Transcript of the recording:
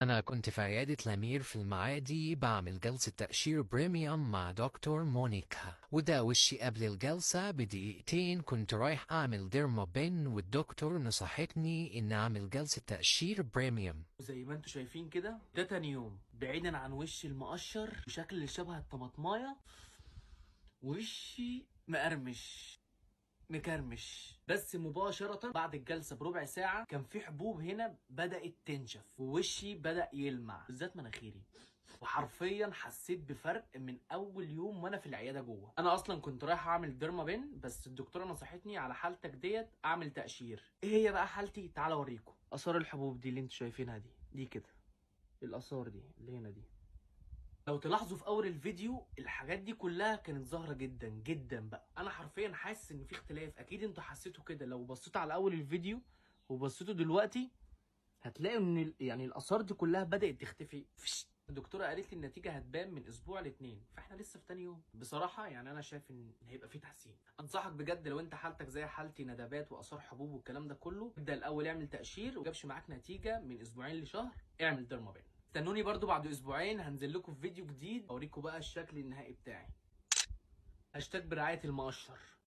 أنا كنت في عيادة الأمير في المعادي بعمل جلسة تقشير بريميوم مع دكتور مونيكا، وده وشي قبل الجلسة بدقيقتين كنت رايح أعمل ديرمابين، والدكتور نصحتني إن أعمل جلسة تقشير بريميوم. زي ما انتوا شايفين كده، ده تاني يوم بعيدا عن وشي المقشر بشكل اللي شبه الطماطمايه، وشي مقرمش مكرمش. بس مباشرة بعد الجلسة بربع ساعة كان في حبوب هنا بدأت تنشف، ووشي بدأ يلمع بالذات مناخيري، وحرفيا حسيت بفرق من اول يوم وانا في العياده جوه. انا اصلا كنت رايح اعمل ديرمابين، بس الدكتوره نصحتني على حالتك ديت اعمل تقشير. ايه هي بقى حالتي؟ تعال اوريكم اثار الحبوب دي اللي انتوا شايفينها دي كده، الاثار دي اللي هنا دي. لو تلاحظوا في اول الفيديو الحاجات دي كلها كانت ظاهره جدا جدا. بقى انا حرفيا حاسس ان في اختلاف، اكيد انتوا حسيتوا كده. لو بصيتوا على اول الفيديو وبصيتوا دلوقتي هتلاقوا ان يعني الاثار دي كلها بدات تختفي. الدكتوره قالت لي النتيجه هتبان من اسبوع لاتنين، فاحنا لسه في تاني يوم. بصراحه يعني انا شايف ان هيبقى في تحسين. انصحك بجد لو انت حالتك زي حالتي، ندبات واثار حبوب والكلام ده كله، ابدا الاول اعمل تقشير، وجابش معاك نتيجه من اسبوعين لشهر اعمل ديرمابين. استنوني برضو بعد اسبوعين هنزل لكم في فيديو جديد اوريكم بقى الشكل النهائي بتاعي. هاشتاج برعايه المقشر.